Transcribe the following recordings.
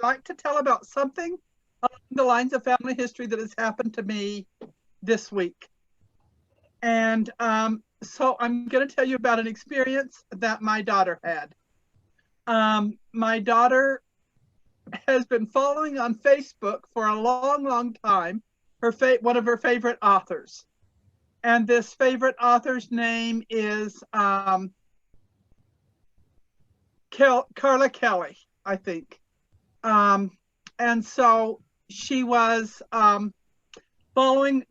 like to tell about something along the lines of family history that has happened to me this week. And so I'm going to tell you about an experience that my daughter had. My daughter has been following on Facebook for a long, long time one of her favorite authors. And this favorite author's name is Carla Kelly, I think. And so she was following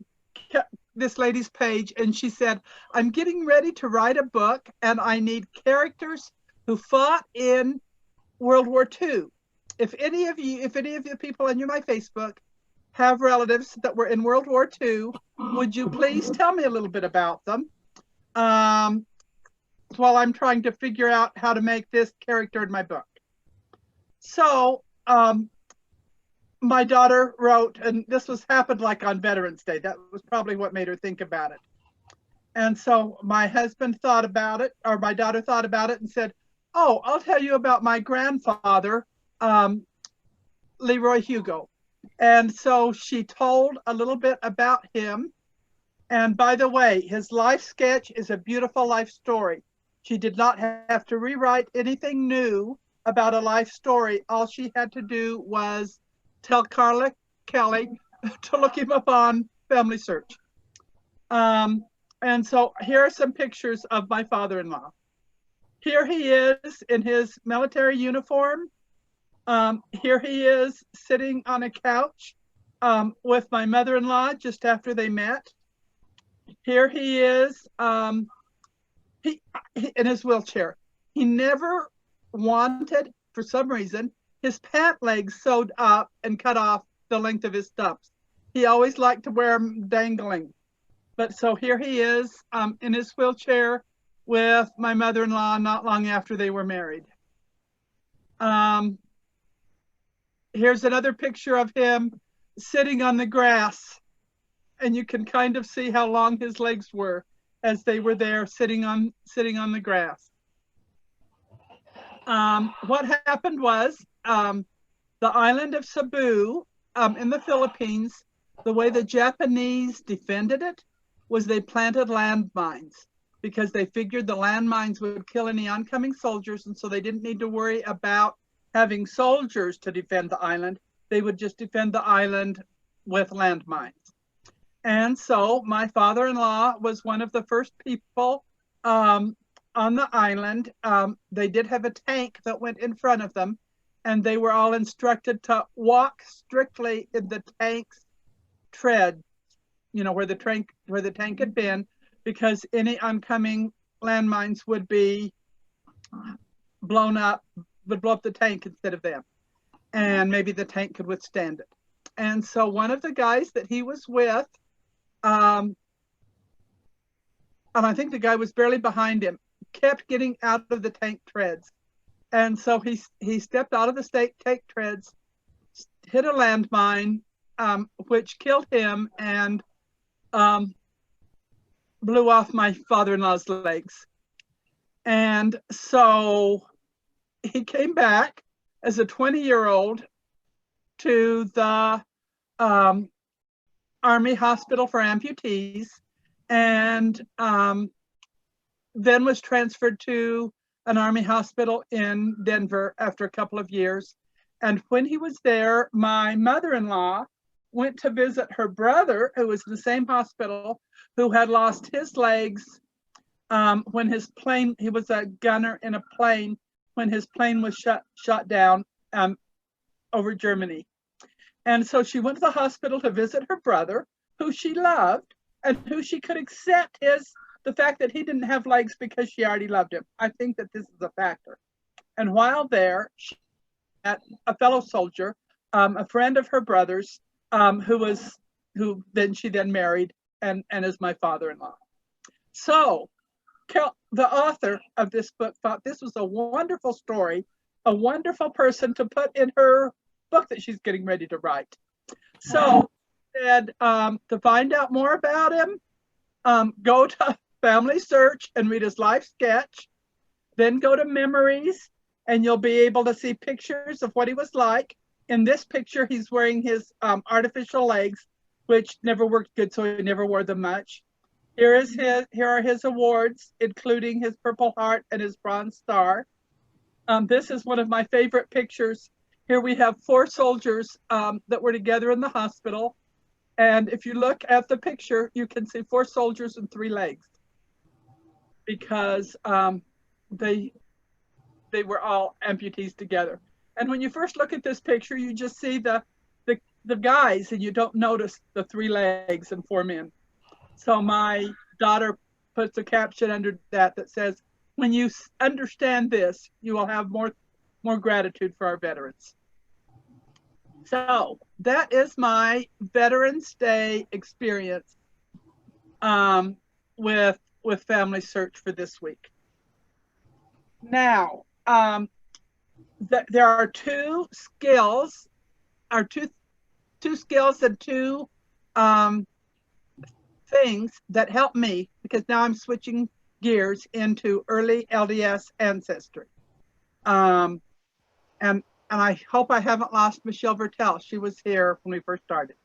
this lady's page, and she said, I'm getting ready to write a book, and I need characters who fought in World War II. If any of the people on my Facebook have relatives that were in World War II, would you please tell me a little bit about them? While I'm trying to figure out how to make this character in my book. So my daughter wrote, and this happened like on Veterans Day. That was probably what made her think about it. And so my husband thought about it, or my daughter thought about it and said, oh, I'll tell you about my grandfather, Leroy Hugo. And so she told a little bit about him. And by the way, his life sketch is a beautiful life story. She did not have to rewrite anything new about a life story. All she had to do was tell Carla Kelly to look him up on Family Search. And so here are some pictures of my father-in-law. Here he is in his military uniform. Here he is sitting on a couch with my mother-in-law just after they met. Here he is in his wheelchair. He never wanted, for some reason, his pant legs sewed up and cut off the length of his stumps. He always liked to wear them dangling. But so here he is in his wheelchair with my mother-in-law not long after they were married. Here's another picture of him sitting on the grass, and you can kind of see how long his legs were as they were there sitting on the grass. What happened was the island of Cebu in the Philippines, the way the Japanese defended it was they planted landmines because they figured the landmines would kill any oncoming soldiers, and so they didn't need to worry about having soldiers to defend the island. They would just defend the island with landmines. And so my father-in-law was one of the first people on the island. They did have a tank that went in front of them, and they were all instructed to walk strictly in the tank's tread, where the tank had been, because any oncoming landmines would be blown up, would blow up the tank instead of them. And maybe the tank could withstand it. And so one of the guys that he was with, and I think the guy was barely behind him, kept getting out of the tank treads. And so he stepped out of the tank treads, hit a landmine, which killed him and blew off my father-in-law's legs. And so he came back as a 20-year-old to the Army Hospital for Amputees, and then was transferred to an Army hospital in Denver after a couple of years. And when he was there, my mother-in-law went to visit her brother, who was in the same hospital, who had lost his legs when his plane, he was a gunner in a plane, when his plane was shot down over Germany. And so she went to the hospital to visit her brother, who she loved, and who she could accept the fact that he didn't have legs because she already loved him. I think that this is a factor. And while there, she met a fellow soldier, a friend of her brother's, who she then married and is my father-in-law. So the author of this book thought this was a wonderful story, a wonderful person to put in her book that she's getting ready to write. So said, to find out more about him, go to Family Search and read his life sketch, then go to Memories, and you'll be able to see pictures of what he was like. In this picture, he's wearing his artificial legs, which never worked good, so he never wore them much. Here are his awards, including his Purple Heart and his Bronze Star. This is one of my favorite pictures. Here we have 4 soldiers that were together in the hospital. And if you look at the picture, you can see 4 soldiers and 3 legs, because they were all amputees together. And when you first look at this picture, you just see the guys, and you don't notice the 3 legs and 4 men. So my daughter puts a caption under that says, when you understand this, you will have more gratitude for our veterans. So that is my Veterans Day experience with Family Search for this week. Now, there are 2 skills, two skills and 2 things that help me, because now I'm switching gears into early LDS ancestry. And I hope I haven't lost Michelle Vertel. She was here when we first started.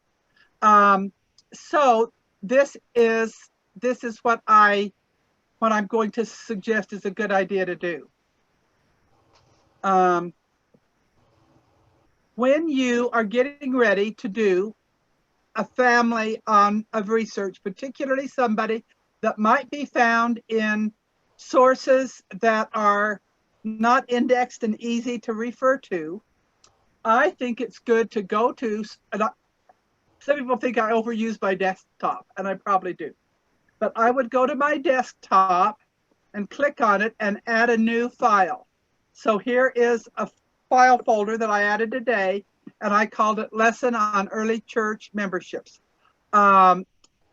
So this is what I'm going to suggest is a good idea to do. When you are getting ready to do a family of research, particularly somebody that might be found in sources that are not indexed and easy to refer to, I think it's good to go to, some people think I overuse my desktop, and I probably do, but I would go to my desktop and click on it and add a new file. So here is a file folder that I added today, and I called it Lesson on Early Church Memberships.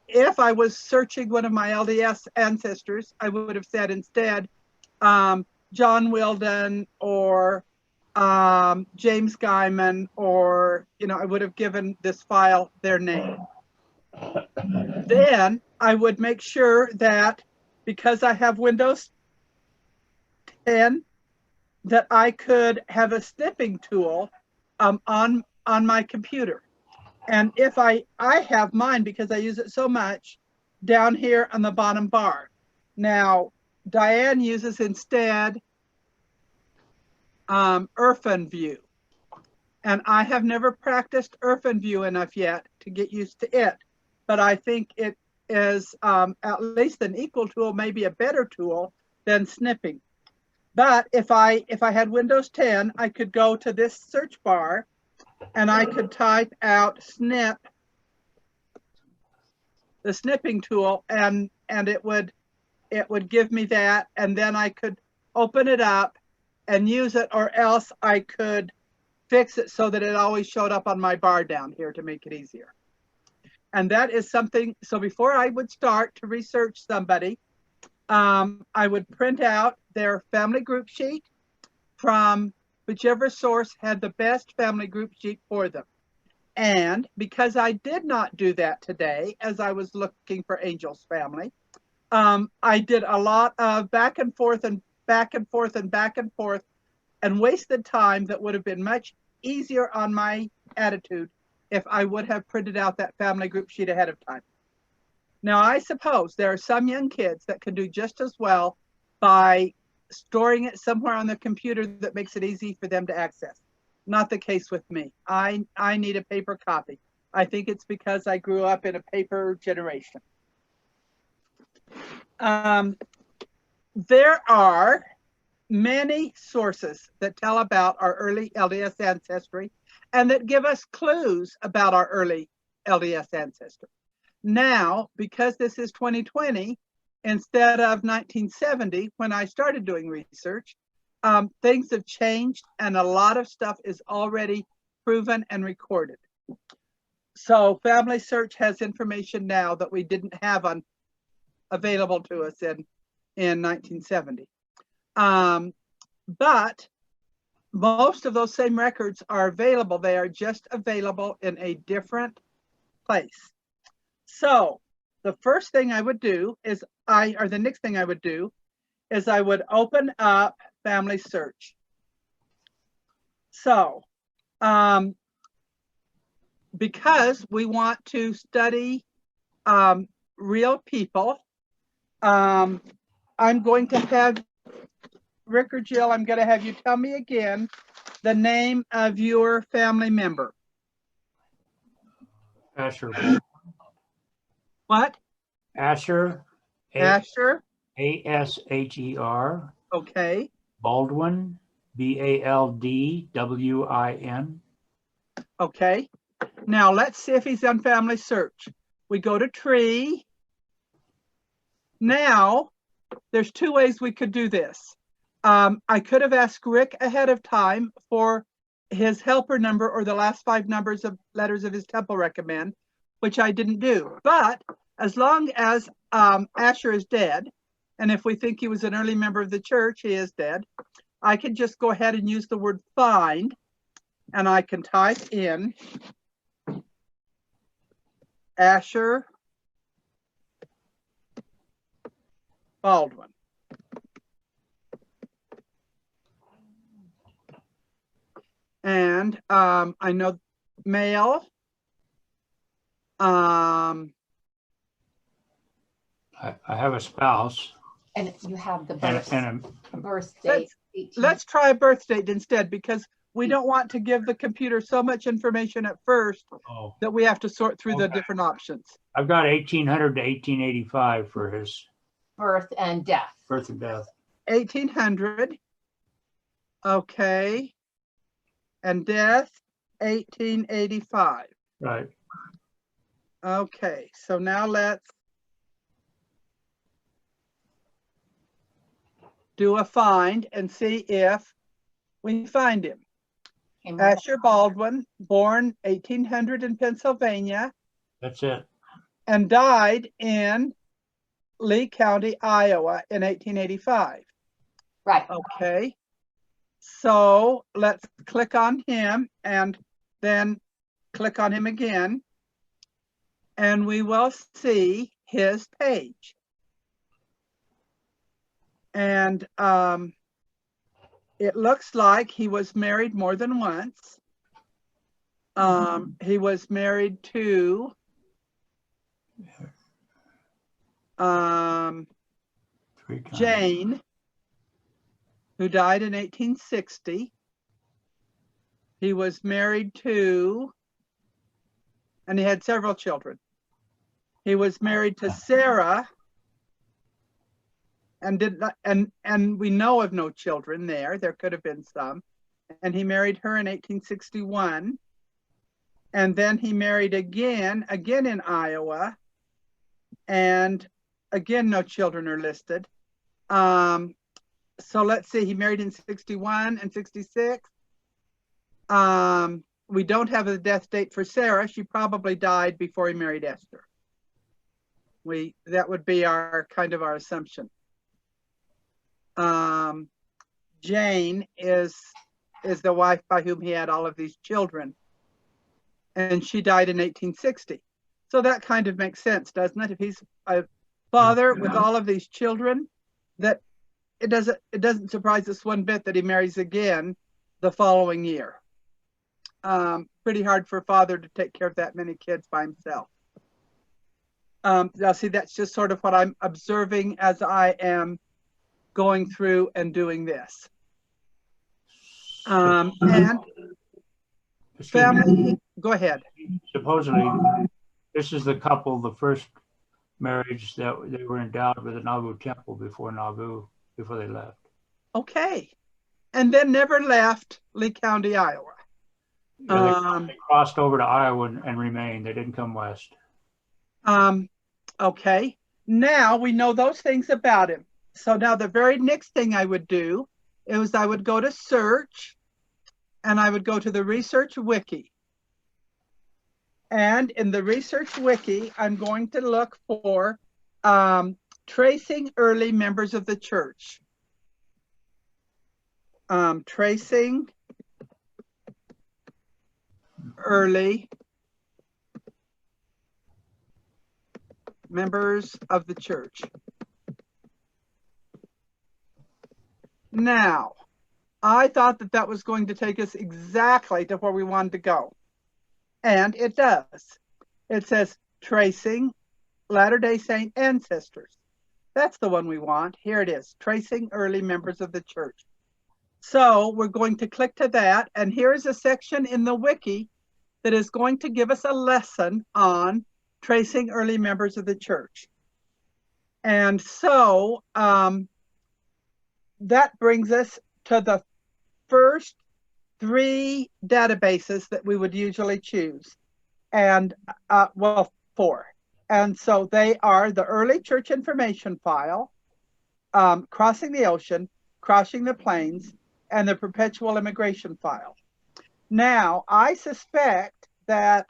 If I was searching one of my LDS ancestors, I would have said instead John Wilden or James Guyman, or, I would have given this file their name. Then I would make sure that, because I have Windows 10, that I could have a snipping tool on my computer. And if I have mine, because I use it so much, down here on the bottom bar. Now, Diane uses instead IrfanView. And I have never practiced IrfanView enough yet to get used to it. But I think it is at least an equal tool, maybe a better tool than snipping. But if I had Windows 10, I could go to this search bar and I could type out snip, the snipping tool, and it would give me that, and then I could open it up and use it, or else I could fix it so that it always showed up on my bar down here to make it easier. And that is something, so before I would start to research somebody, I would print out their family group sheet from whichever source had the best family group sheet for them. And because I did not do that today, as I was looking for Angel's family, I did a lot of back and forth and back and forth and back and forth, and wasted time that would have been much easier on my attitude if I would have printed out that family group sheet ahead of time. Now, I suppose there are some young kids that can do just as well by storing it somewhere on the computer that makes it easy for them to access. Not the case with me. I need a paper copy. I think it's because I grew up in a paper generation. There are many sources that tell about our early LDS ancestry and that give us clues about our early LDS ancestry. Now, because this is 2020, instead of 1970, when I started doing research, things have changed and a lot of stuff is already proven and recorded. So Family Search has information now that we didn't have available to us in 1970. But most of those same records are available. They are just available in a different place. So the first thing I would do is the next thing I would do is I would open up Family Search. So Because we want to study real people. I'm going to have Rick or Jill, I'm going to have you tell me again the name of your family member. Asher. What? Asher. Asher. A-S-H-E-R. Okay. Baldwin. B-A-L-D-W-I-N. Okay. Now let's see if he's on Family Search. We go to tree. Now, there's two ways we could do this. I could have asked Rick ahead of time for his helper number or the last 5 numbers of letters of his temple recommend, which I didn't do. But as long as Asher is dead, and if we think he was an early member of the church, he is dead, I can just go ahead and use the word find, and I can type in Asher Baldwin. And I know male. I have a spouse. And you have the birth, birth date. Let's try a birth date instead, because we don't want to give the computer so much information at first that we have to sort through the different options. I've got 1800 to 1885 for his birth and death. Birth and death. 1800. Okay. And death, 1885. Right. Okay, so now let's do a find and see if we find him. Asher Baldwin, born 1800 in Pennsylvania. That's it. And died in Lee County, Iowa in 1885. Right. Okay. So let's click on him and then click on him again. And we will see his page. And it looks like he was married more than once. He was married to Jane, who died in 1860. He was married to, and he had several children. He was married to Sarah, and did not, and we know of no children there. There could have been some. And he married her in 1861. And then he married again in Iowa. And again, no children are listed. So let's see, he married in 61 and 66. We don't have a death date for Sarah. She probably died before he married Esther. That would be our assumption. Jane is the wife by whom he had all of these children. And she died in 1860. So that kind of makes sense, doesn't it? If he's a father with all of these children, that it doesn't surprise us one bit that he marries again the following year. Pretty hard for a father to take care of that many kids by himself. Now see, that's just sort of what I'm observing as I am going through and doing this. And family, go ahead. Supposedly, this is the couple, the first marriage that they were endowed with the Nauvoo temple before they left. Okay. And then never left Lee County, Iowa. Yeah, they crossed over to Iowa and remained. They didn't come west. Okay. Now we know those things about him. So now the very next thing I would do is I would go to search and I would go to the research wiki. And in the research wiki, I'm going to look for tracing early members of the church. Tracing early members of the church. Now, I thought that that was going to take us exactly to where we wanted to go. And it does. It says tracing Latter-day Saint ancestors. That's the one we want. Here it is, tracing early members of the church. So we're going to click to that. And here is a section in the wiki that is going to give us a lesson on tracing early members of the church. And so that brings us to the first 3 databases that we would usually choose. And well, 4. And so they are the Early Church Information File, Crossing the Ocean, Crossing the Plains, and the Perpetual Immigration File. Now, I suspect that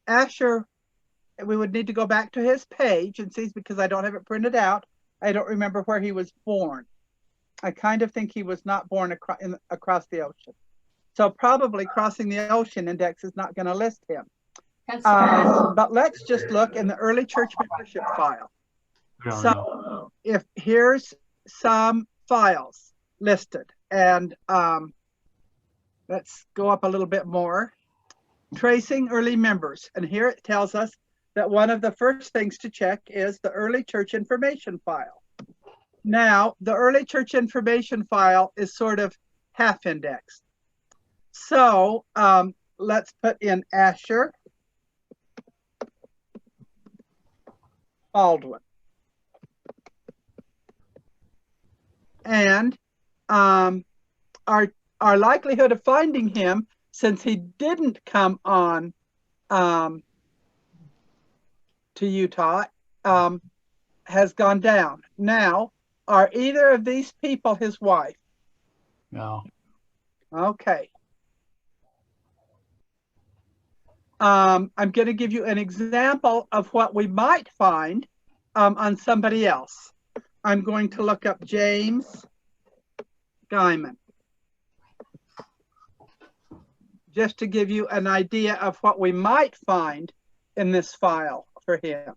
Asher, we would need to go back to his page and see, because I don't have it printed out. I don't remember where he was born. I kind of think he was not born across the ocean. So probably Crossing the Ocean Index is not going to list him. But let's just look in the Early Church Membership File. So if here's some files listed, and let's go up a little bit more. Tracing early members. And here it tells us that one of the first things to check is the Early Church Information File. Now, the Early Church Information File is sort of half indexed. So let's put in Asher Baldwin. And our likelihood of finding him, since he didn't come on to Utah, has gone down. Now, are either of these people his wife? No. Okay. I'm going to give you an example of what we might find on somebody else. I'm going to look up James Guyman, just to give you an idea of what we might find in this file for him.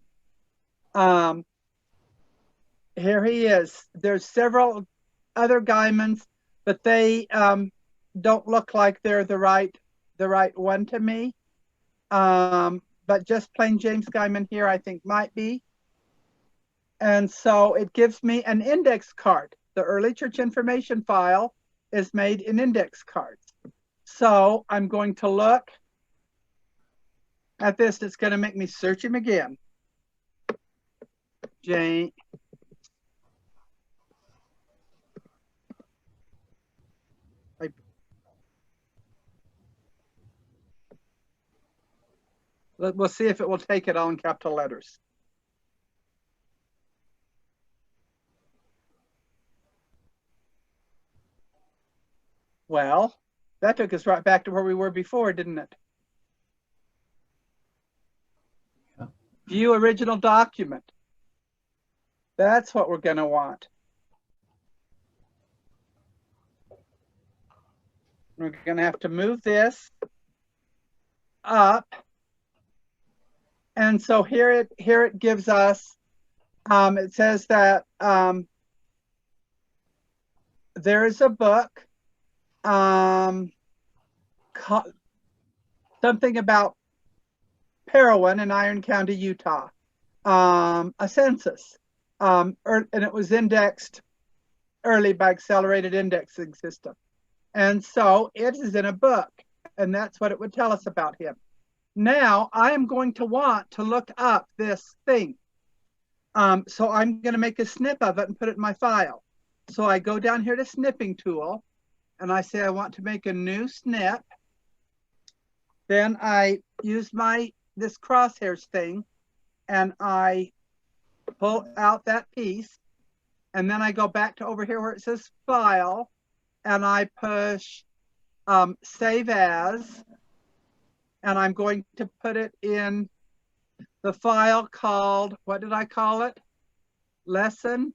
Here he is. There's several other Guymans, but they don't look like they're the right one to me. But just plain James Guyman here, I think might be. And so it gives me an index card. The Early Church Information File is made in index cards. So I'm going to look at this. It's going to make me search him again. Jane. We'll see if it will take it all in capital letters. Well, that took us right back to where we were before, didn't it? Yeah. View original document. That's what we're going to want. We're going to have to move this up. And so here it gives us, it says that there is a book, something about Parowan in Iron County, Utah, a census, and it was indexed early by accelerated indexing system. And so it is in a book, and that's what it would tell us about him. Now I am going to want to look up this thing. So I'm going to make a snip of it and put it in my file. So I go down here to Snipping Tool, and I say I want to make a new snip. Then I use this crosshairs thing, and I pull out that piece, and then I go back to over here where it says File, and I push Save As, and I'm going to put it in the file called, what did I call it? Lesson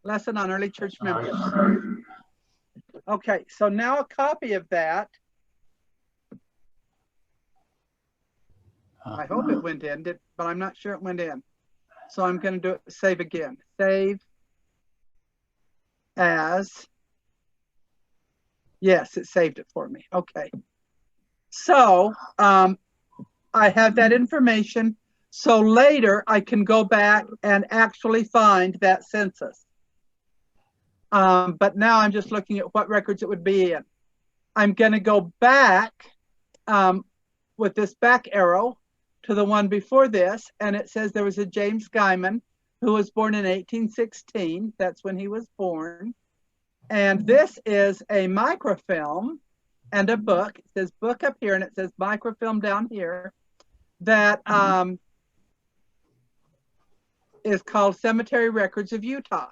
on Early Church Members. Okay, so now a copy of that. I hope it went in, but I'm not sure it went in. So I'm going to do it, save again. Save as, Yes, it saved it for me. Okay. So I have that information. So later I can go back and actually find that census. But now I'm just looking at what records it would be in. I'm going to go back with this back arrow to the one before this, and it says there was a James Guyman who was born in 1816. That's when he was born. And this is a microfilm and a book. It says book up here, and it says microfilm down here, that is called Cemetery Records of Utah.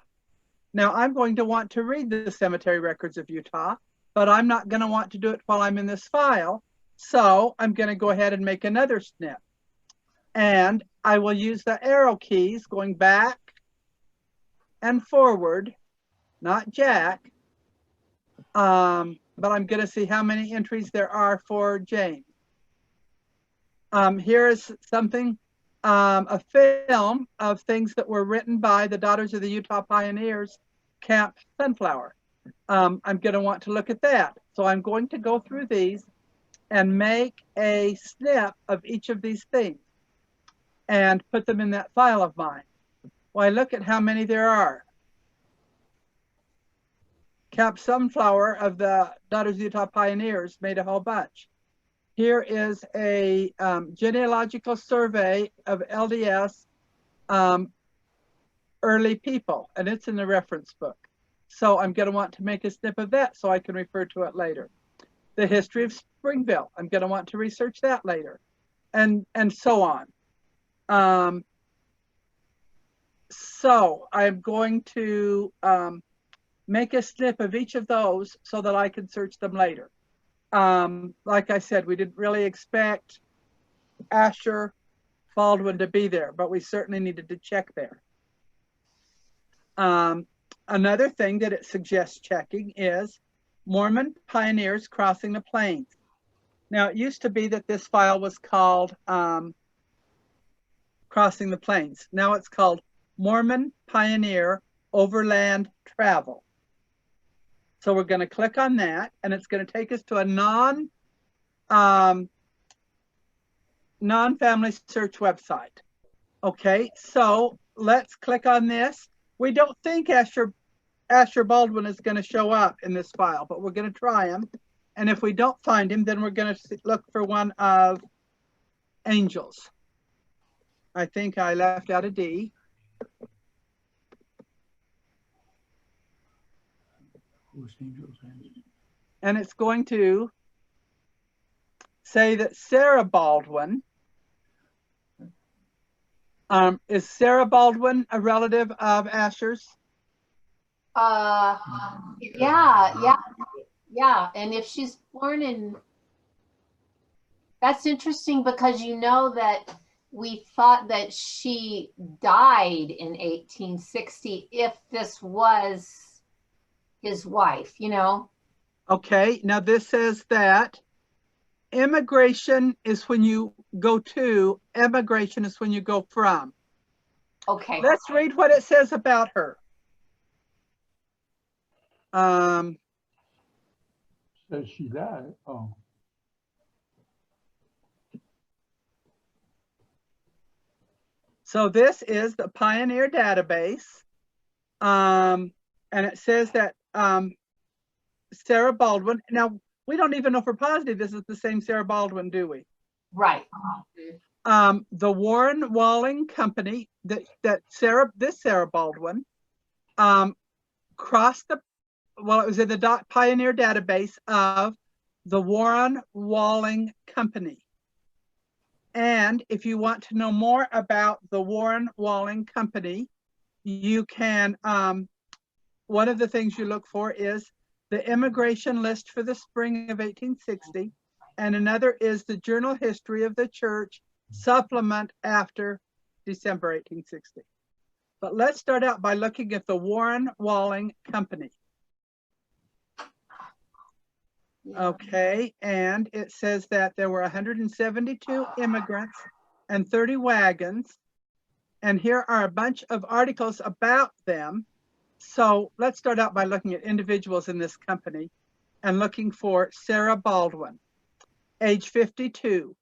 Now, I'm going to want to read the Cemetery Records of Utah, but I'm not going to want to do it while I'm in this file. So I'm going to go ahead and make another snip. And I will use the arrow keys going back and forward, not jack. But I'm going to see how many entries there are for James. Here is something, a film of things that were written by the Daughters of the Utah Pioneers, Camp Sunflower. I'm going to want to look at that. So I'm going to go through these and make a snip of each of these things and put them in that file of mine. Why, look at how many there are. Camp Sunflower of the Daughters of Utah Pioneers made a whole bunch. Here is a genealogical survey of LDS early people, and it's in the reference book. So I'm going to want to make a snip of that so I can refer to it later. The history of Springville, I'm going to want to research that later, and so on. So I'm going to make a snip of each of those so that I can search them later. Like I said, we didn't really expect Asher Baldwin to be there, but we certainly needed to check there. Another thing that it suggests checking is Mormon pioneers crossing the plains. Now, it used to be that this file was called Crossing the Plains. Now it's called Mormon Pioneer Overland Travel. So we're going to click on that, and it's going to take us to a non-family search website. Okay, so let's click on this. We don't think Asher Baldwin is going to show up in this file, but we're going to try him. And if we don't find him, then we're going to look for one of Angels. I think I left out a D. And it's going to say that Sarah Baldwin, is Sarah Baldwin a relative of Asher's? Yeah. And if she's born in, that's interesting because you know that we thought that she died in 1860 if this was his wife, you know? Okay, now this says that immigration is when you go to, emigration is when you go from. Okay. Let's read what it says about her. Says she died. Oh. So this is the Pioneer database. And it says that Sarah Baldwin, now we don't even know for positive this is the same Sarah Baldwin, do we? Right. The Warren Walling Company, this Sarah Baldwin, crossed the, well, it was in the Pioneer database of the Warren Walling Company. And if you want to know more about the Warren Walling Company, you can, one of the things you look for is the immigration list for the spring of 1860, and another is the journal history of the church supplement after December 1860. But let's start out by looking at the Warren Walling Company. Okay, and it says that there were 172 immigrants and 30 wagons. And here are a bunch of articles about them. So let's start out by looking at individuals in this company. and looking for Sarah Baldwin, age 52,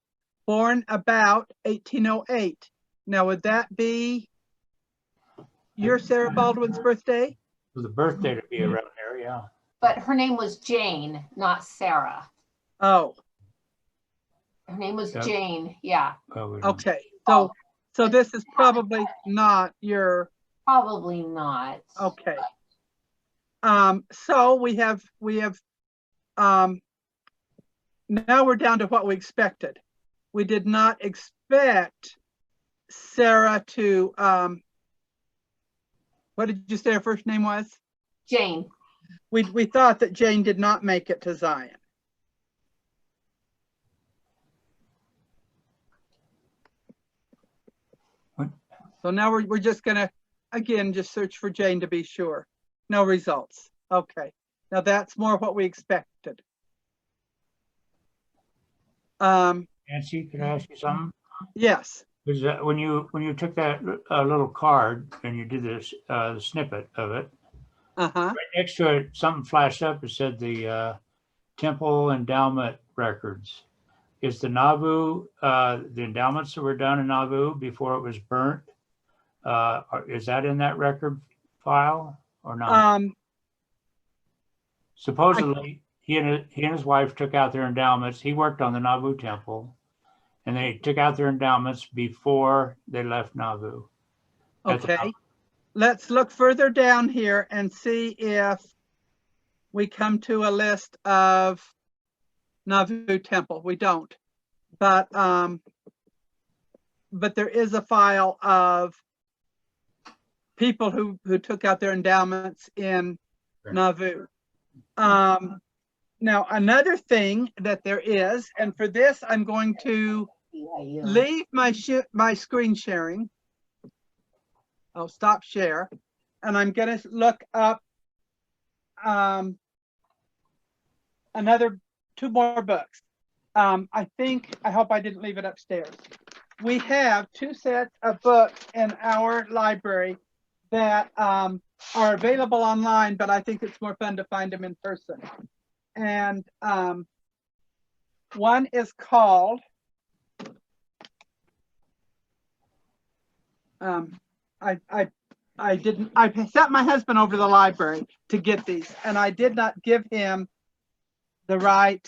born about 1808. Now, would that be your Sarah Baldwin's birthday? For the birthday to be around there, yeah. But her name was Jane, not Sarah. Oh, Her name was Yep. Jane. Yeah, Probably. okay. So this is probably not your, probably not. okay. So we have now we're down to what we expected. We did not expect Sarah to, what did you say her first name was? Jane. We thought that Jane did not make it to Zion. What? So now we're just gonna, again, just search for Jane to be sure. No results. Okay. Now that's more what we expected. Nancy, can I ask you something? Yes. Is that when you took that little card and you did this the snippet of it, Uh-huh. right next to it, something flashed up. It said the temple endowment records. Is the Nauvoo the endowments that were done in Nauvoo before it was burnt? Is that in that record file or not? Supposedly, he and his wife took out their endowments. He worked on the Nauvoo temple, and they took out their endowments before they left Nauvoo. Okay. Let's look further down here and see if we come to a list of Nauvoo temple. We don't, but there is a file of people who took out their endowments in Nauvoo. Now, another thing that there is, and for this, I'm going to leave my screen sharing. I'll stop share, and I'm going to look up two more books. I hope I didn't leave it upstairs. We have 2 sets of books in our library that are available online, but I think it's more fun to find them in person. And one is called, I sent my husband over to the library to get these, and I did not give him the right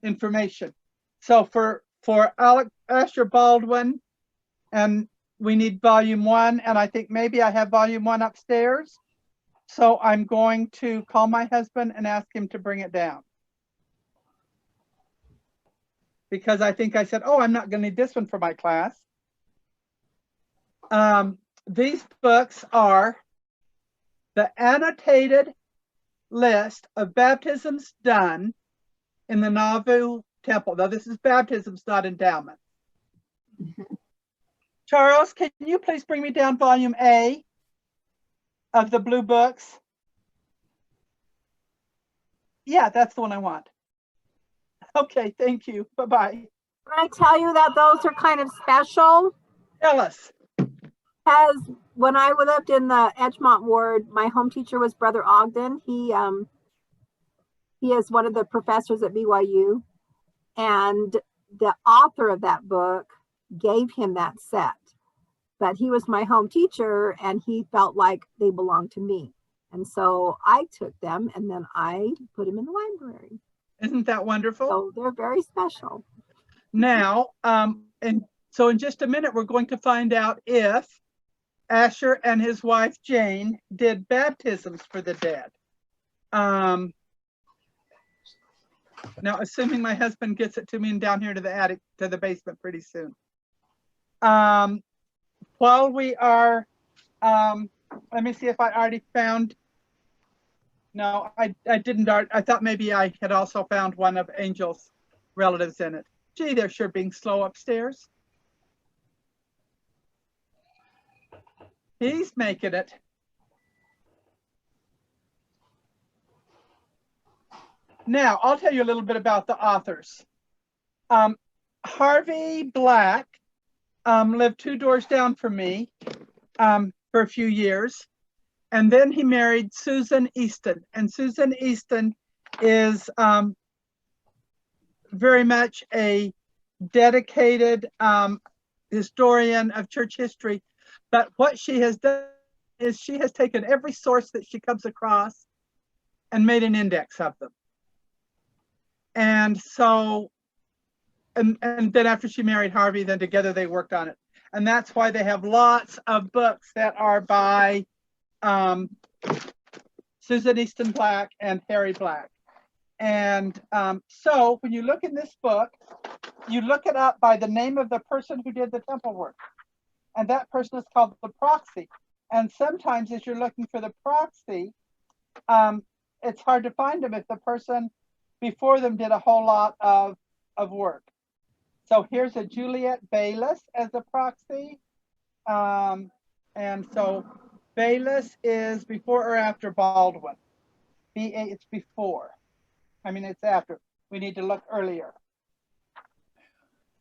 information. So for Asher Baldwin, and we need volume 1, and I think maybe I have volume 1 upstairs. So I'm going to call my husband and ask him to bring it down. Because I think I said, oh, I'm not going to need this one for my class. These books are the annotated list of baptisms done in the Nauvoo temple. Now, this is baptisms, not endowment. Charles, can you please bring me down volume A of the blue books? Yeah, that's the one I want. Okay, thank you. Bye-bye. Can I tell you that those are kind of special? Tell us. As when I lived in the Edgemont ward, my home teacher was Brother Ogden. He is one of the professors at BYU, and the author of that book gave him that set. But he was my home teacher, and he felt like they belonged to me. And so I took them, and then I put them in the library. Isn't that wonderful? So they're very special. Now, and so in just a minute, we're going to find out if Asher and his wife Jane did baptisms for the dead. Now, assuming my husband gets it to me and down here to the attic, to the basement pretty soon. While we are, let me see if I already found. No, I didn't. I thought maybe I had also found one of Angel's relatives in it. Gee, they're sure being slow upstairs. He's making it. Now, I'll tell you a little bit about the authors. Harvey Black lived 2 doors down from me for a few years. And then he married Susan Easton. And Susan Easton is very much a dedicated historian of church history. But what she has done is she has taken every source that she comes across and made an index of them. And so, and then after she married Harvey, then together they worked on it. And that's why they have lots of books that are by Susan Easton Black and Harry Black. And so when you look in this book, you look it up by the name of the person who did the temple work. And that person is called the proxy. And sometimes as you're looking for the proxy, it's hard to find them if the person before them did a whole lot of work. So here's a Juliet Bayliss as a proxy. And so Bayliss is before or after Baldwin? It's before. I mean, it's after. We need to look earlier.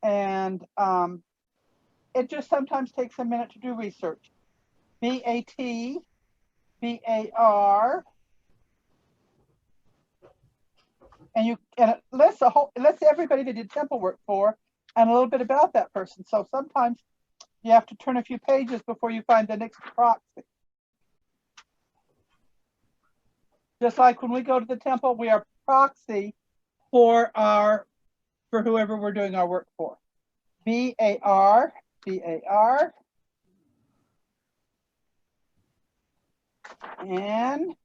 And it just sometimes takes a minute to do research. B-A-T, B-A-R. And it lists everybody that did temple work for and a little bit about that person. So sometimes you have to turn a few pages before you find the next proxy. Just like when we go to the temple, we are proxy for whoever we're doing our work for. B-A-R, B-A-R. And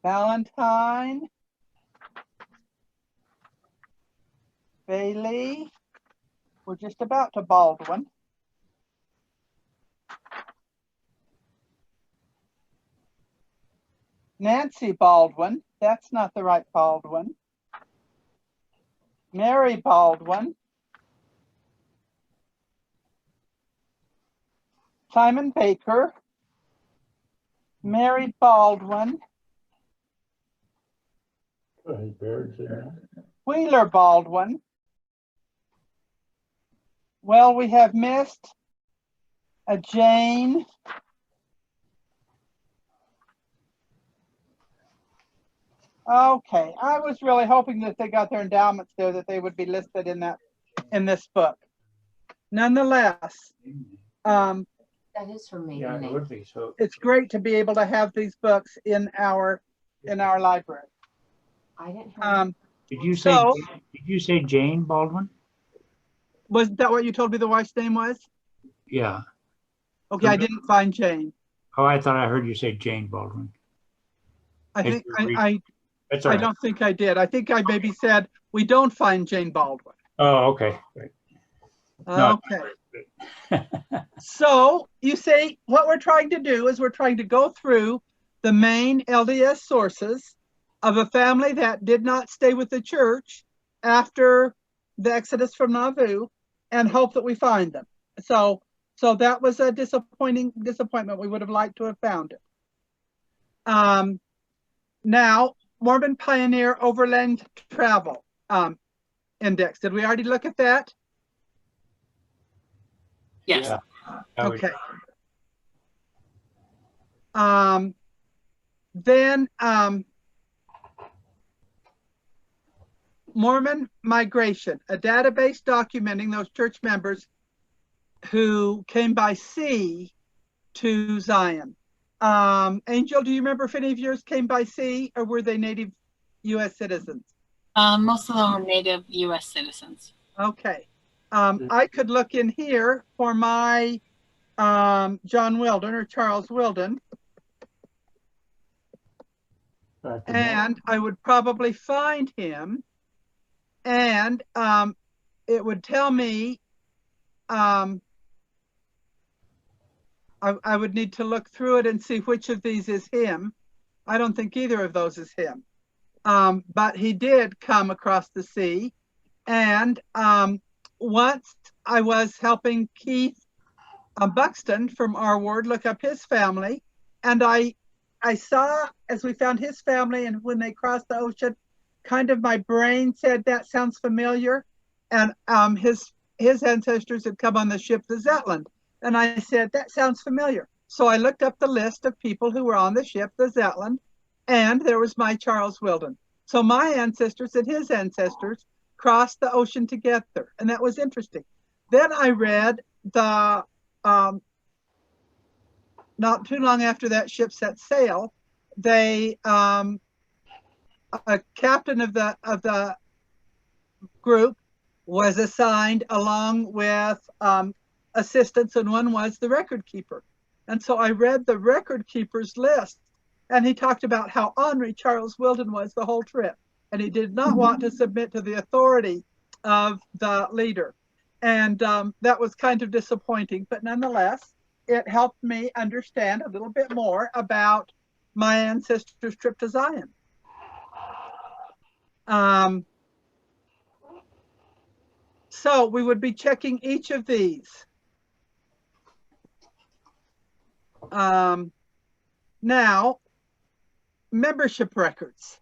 Valentine, Bailey. We're just about to Baldwin. Nancy Baldwin, that's not the right Baldwin. Mary Baldwin. Simon Baker. Mary Baldwin. Wheeler Baldwin. Well, we have missed a Jane. Okay, I was really hoping that they got their endowments there, that they would be listed in this book. Nonetheless, that is her maiden name. Would be, so. It's great to be able to have these books in our library. I didn't have Did you say Jane Baldwin? Was that what you told me the wife's name was? Yeah. Okay, I didn't find Jane. Oh, I thought I heard you say Jane Baldwin. I think That's all I right. don't think I did. I think I maybe said we don't find Jane Baldwin. Oh, okay. Great. No. Okay. So you say what we're trying to do is we're trying to go through the main LDS sources of a family that did not stay with the church after the Exodus from Nauvoo and hope that we find them. So that was a disappointment. We would have liked to have found it. Now, Mormon Pioneer Overland Travel Index. Did we already look at that? Yes. Yeah. Okay. Then Mormon Migration, a database documenting those church members who came by sea to Zion. Angel, do you remember if any of yours came by sea or were they native U.S. citizens? Most of them were native U.S. citizens. Okay. I could look in here for my John Wilden or Charles Wilden, and I would probably find him, and it would tell me I would need to look through it and see which of these is him. I don't think either of those is him. But he did come across the sea. And once I was helping Keith Buxton from our ward look up his family. And I saw, as we found his family and when they crossed the ocean, kind of my brain said, that sounds familiar. And his ancestors had come on the ship, the Zetland. And I said, that sounds familiar. So I looked up the list of people who were on the ship, the Zetland, and there was my Charles Wilden. So my ancestors and his ancestors crossed the ocean together, and that was interesting. Then I read the, not too long after that ship set sail, they, a captain of the group was assigned along with assistants, and one was the record keeper. And so I read the record keeper's list, and he talked about how ornery Charles Wilden was the whole trip, and he did not want to submit to the authority of the leader. And that was kind of disappointing, but nonetheless, it helped me understand a little bit more about my ancestors' trip to Zion. So we would be checking each of these. Now, membership records.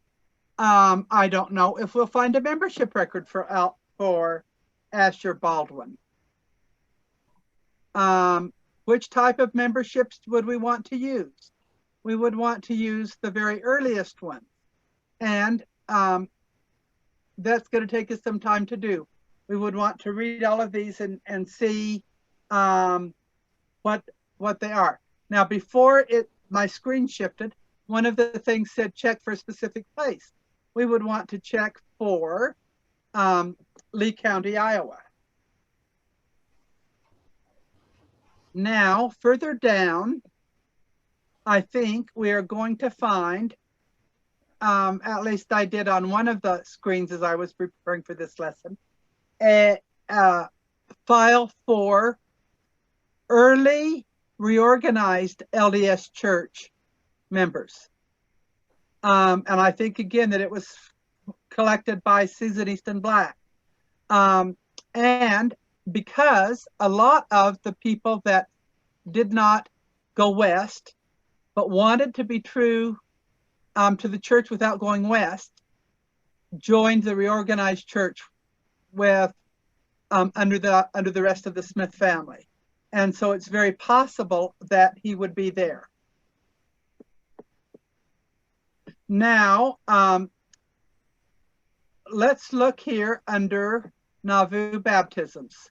I don't know if we'll find a membership record for Asher Baldwin. Which type of memberships would we want to use? We would want to use the very earliest one. And that's going to take us some time to do. We would want to read all of these and see what they are. Now, before my screen shifted, one of the things said check for a specific place. We would want to check for Lee County, Iowa. Now, further down, I think we are going to find, at least I did on one of the screens as I was preparing for this lesson, a file for early reorganized LDS church members. And I think again that it was collected by Susan Easton Black. And because a lot of the people that did not go west, but wanted to be true to the church without going west, joined the reorganized church with under the rest of the Smith family. And so it's very possible that he would be there. Now, let's look here under Nauvoo baptisms.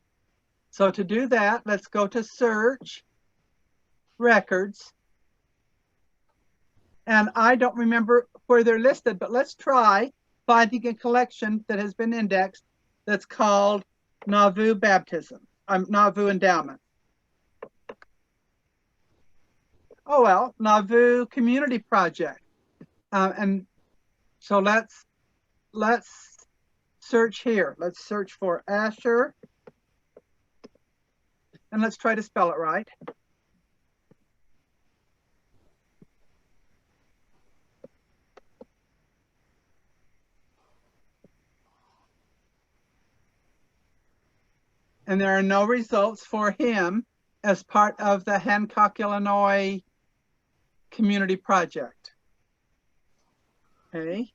So to do that, let's go to search records. And I don't remember where they're listed, but let's try finding a collection that has been indexed that's called Nauvoo baptism, Nauvoo endowment. Oh, well, Nauvoo Community Project. And so let's search here. Let's search for Asher. And let's try to spell it right. And there are no results for him as part of the Hancock, Illinois Community Project. Okay.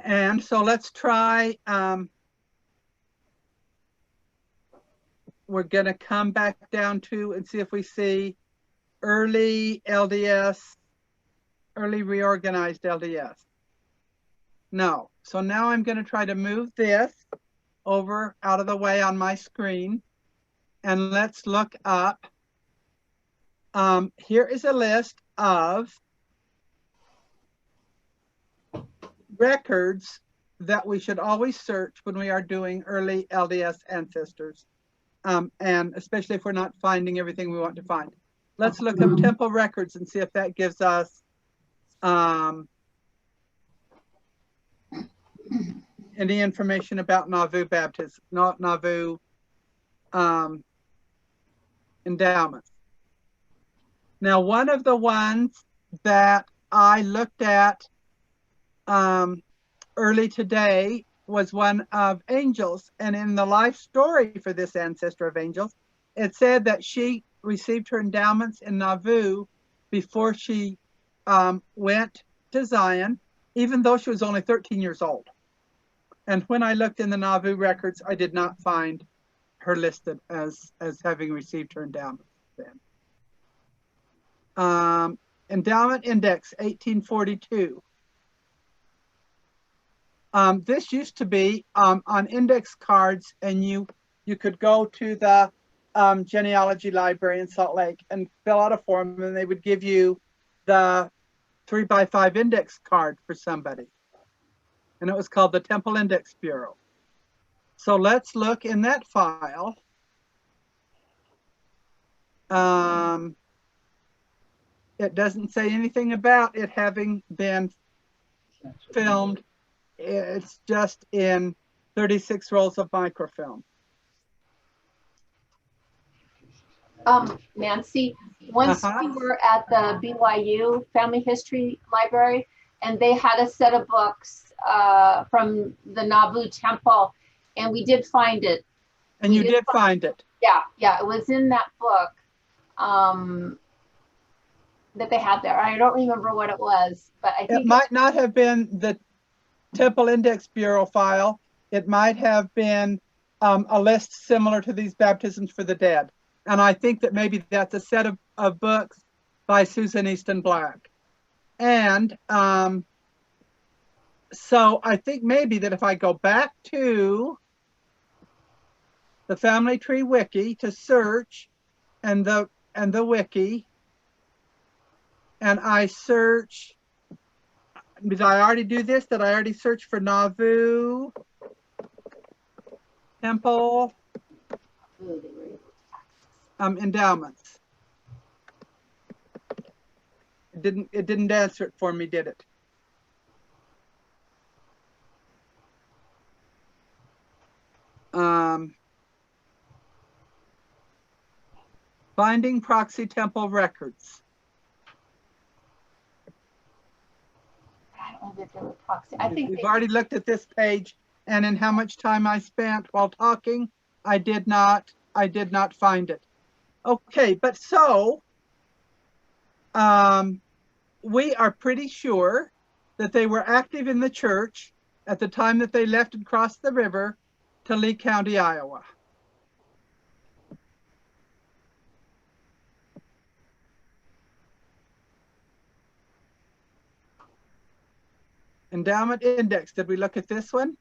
And so let's try, we're going to come back down to and see if we see early LDS, early reorganized LDS. No. So now I'm going to try to move this over out of the way on my screen. And let's look up. Here is a list of records that we should always search when we are doing early LDS ancestors. And especially if we're not finding everything we want to find. Let's look up temple records and see if that gives us any information about Nauvoo baptism, not Nauvoo endowments. Now, one of the ones that I looked at early today was one of Angel's, and in the life story for this ancestor of Angel's, it said that she received her endowments in Nauvoo before she went to Zion, even though she was only 13 years old. And when I looked in the Nauvoo records, I did not find her listed as having received her endowment then. Endowment Index 1842. This used to be on index cards, and you could go to the genealogy library in Salt Lake and fill out a form, and they would give you the 3x5 index card for somebody. And it was called the Temple Index Bureau. So let's look in that file. It doesn't say anything about it having been filmed. It's just in 36 rolls of microfilm. Nancy, once we were at the BYU Family History Library, and they had a set of books from the Nauvoo Temple, and we did find it. And you did find it? Yeah, it was in that book that they had there. I don't remember what it was, but I think it might not have been the Temple Index Bureau file. It might have been a list similar to these baptisms for the dead. And I think that maybe that's a set of books by Susan Easton Black. And so I think maybe that if I go back to the Family Tree Wiki to search and the wiki, and I search, did I already do this? Did I already search for Nauvoo Temple endowments? It didn't answer it for me, did it? Finding proxy temple records. I don't know if they were proxy. I think we've already looked at this page, and in how much time I spent while talking, I did not find it. Okay, but so we are pretty sure that they were active in the church at the time that they left and crossed the river to Lee County, Iowa. Endowment Index, did we look at this one?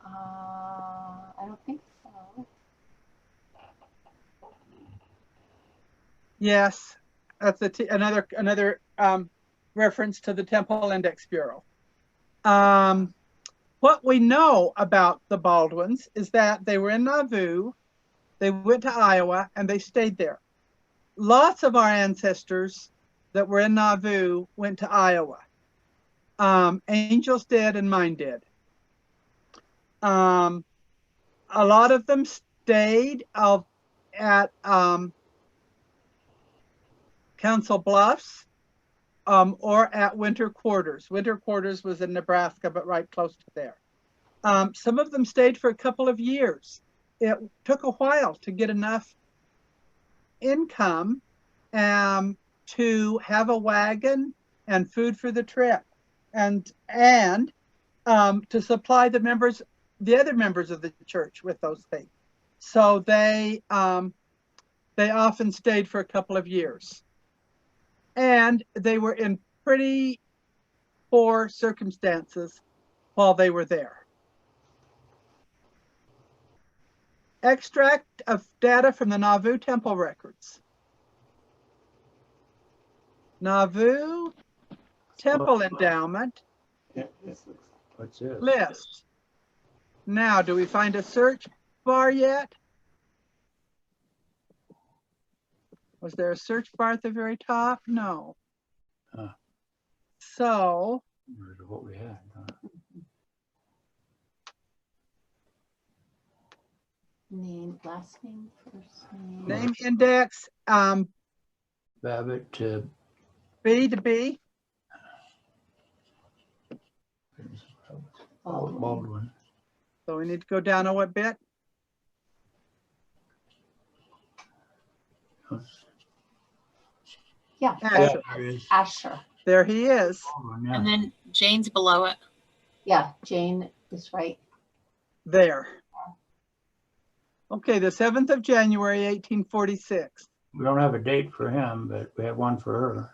I don't think so. Yes, that's another reference to the Temple Index Bureau. What we know about the Baldwins is that they were in Nauvoo, they went to Iowa, and they stayed there. Lots of our ancestors that were in Nauvoo went to Iowa. Angels did, and mine did. A lot of them stayed at Council Bluffs or at Winter Quarters. Winter Quarters was in Nebraska, but right close to there. Some of them stayed for a couple of years. It took a while to get enough income to have a wagon and food for the trip, and to supply the other members of the church with those things. So they often stayed for a couple of years, and they were in pretty poor circumstances while they were there. Extract of data from the Nauvoo Temple records. Nauvoo Temple Endowment What's this? list. Now, do we find a search bar yet? Was there a search bar at the very top? No. So, What we had. Name, last name, first name. name index, Babbitt to B to B. Baldwin. So we need to go down a what bit? Yeah, Asher. Asher. There he is. Baldwin, yeah. And then Jane's below it. Yeah, Jane is right. There. Okay, the 7th of January, 1846. We don't have a date for him, but we have one for her.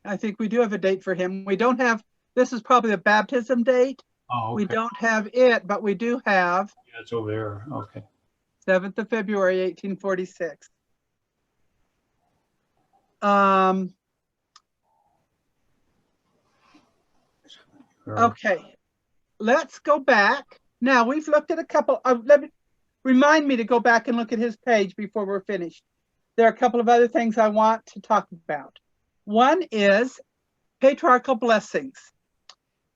I think we do have a date for him. We don't have, this is probably the baptism date. Oh, We okay. don't have it, but we do have Yeah, it's over there. Okay. 7th of February, 1846. Okay, let's go back. Now we've looked at a couple of, remind me to go back and look at his page before we're finished. There are a couple of other things I want to talk about. One is patriarchal blessings.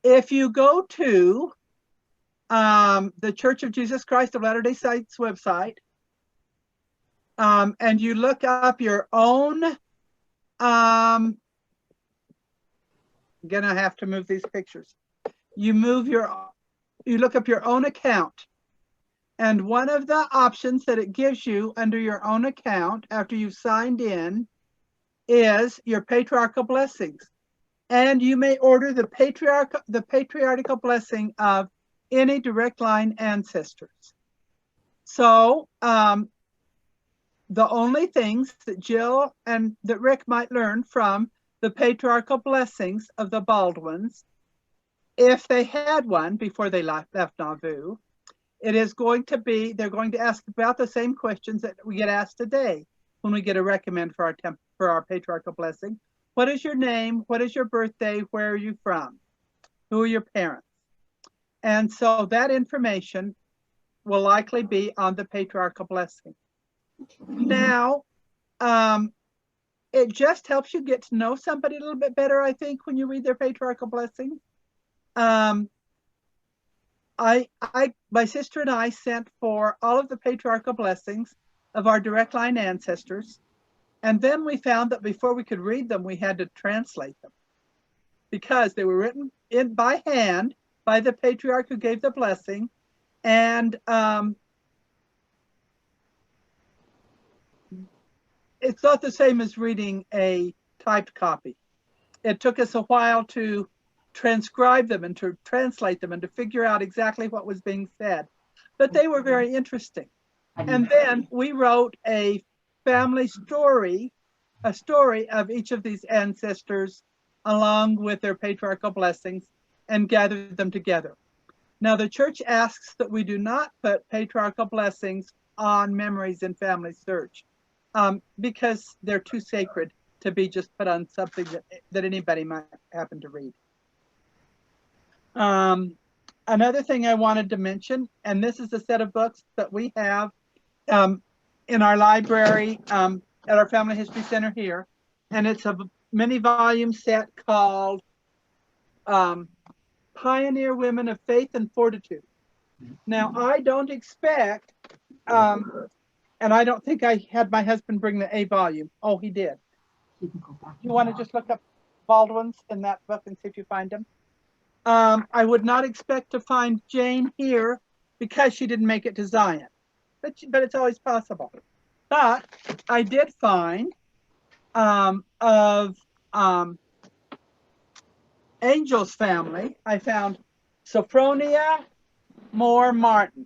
If you go to the Church of Jesus Christ of Latter-day Saints website, and you look up your own, I'm gonna have to move these pictures. You look up your own account, and one of the options that it gives you under your own account after you've signed in is your patriarchal blessings. And you may order the patriarchal blessing of any direct line ancestors. So the only things that Jill and that Rick might learn from the patriarchal blessings of the Baldwins, if they had one before they left Nauvoo, it is going to be, they're going to ask about the same questions that we get asked today when we get a recommend for our patriarchal blessing. What is your name? What is your birthday? Where are you from? Who are your parents? And so that information will likely be on the patriarchal blessing. Now, it just helps you get to know somebody a little bit better, I think, when you read their patriarchal blessing. My sister and I sent for all of the patriarchal blessings of our direct line ancestors. And then we found that before we could read them, we had to translate them because they were written in by hand by the patriarch who gave the blessing. And it's not the same as reading a typed copy. It took us a while to transcribe them and to translate them and to figure out exactly what was being said. But they were very interesting. And then we wrote a family story, a story of each of these ancestors along with their patriarchal blessings and gathered them together. Now the church asks that we do not put patriarchal blessings on memories in Family Search because they're too sacred to be just put on something that anybody might happen to read. Another thing I wanted to mention, and this is a set of books that we have in our library at our Family History Center here, and it's a many volume set called Pioneer Women of Faith and Fortitude. Now, I don't expect, and I don't think I had my husband bring the A volume. Oh, he did. You want to just look up Baldwin's in that book and see if you find them? I would not expect to find Jane here because she didn't make it to Zion, but it's always possible. But I did find of Angel's family, I found Sophronia Moore Martin.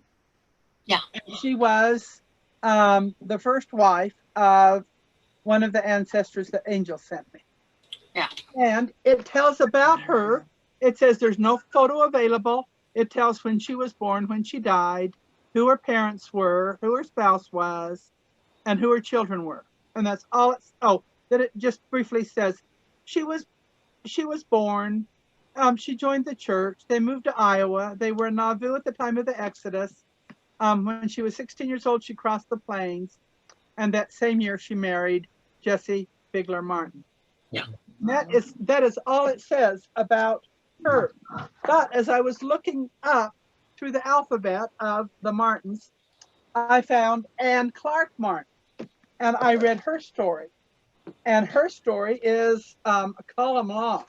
Yeah. And she was the first wife of one of the ancestors that Angel sent me. Yeah. And it tells about her. It says there's no photo available. It tells when she was born, when she died, who her parents were, who her spouse was, and who her children were. And that's all it's, that it just briefly says she was born, she joined the church, they moved to Iowa, they were in Nauvoo at the time of the Exodus. When she was 16 years old, she crossed the plains, and that same year she married Jesse Bigler Martin. Yeah. That is all it says about her. But as I was looking up through the alphabet of the Martins, I found Anne Clark Martin, and I read her story. And her story is a column long,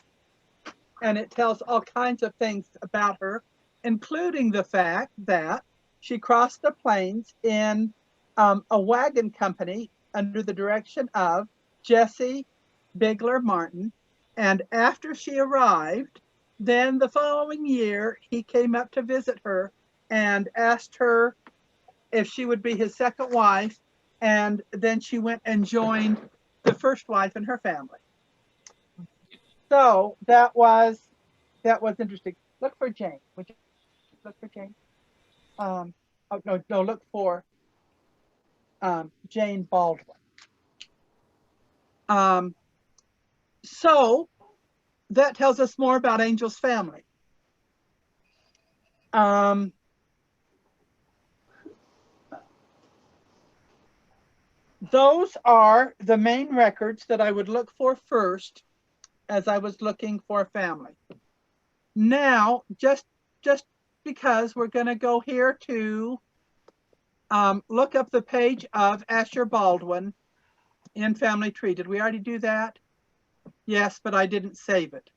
and it tells all kinds of things about her, including the fact that she crossed the plains in a wagon company under the direction of Jesse Bigler Martin. And after she arrived, then the following year, he came up to visit her and asked her if she would be his second wife. And then she went and joined the first wife and her family. So that was interesting. Look for Jane. Would you look for Jane? Oh, no, look for Jane Baldwin. So that tells us more about Angel's family. Those are the main records that I would look for first as I was looking for a family. Now, just because we're going to go here to look up the page of Asher Baldwin in Family Tree. Did we already do that? Yes, but I didn't save it.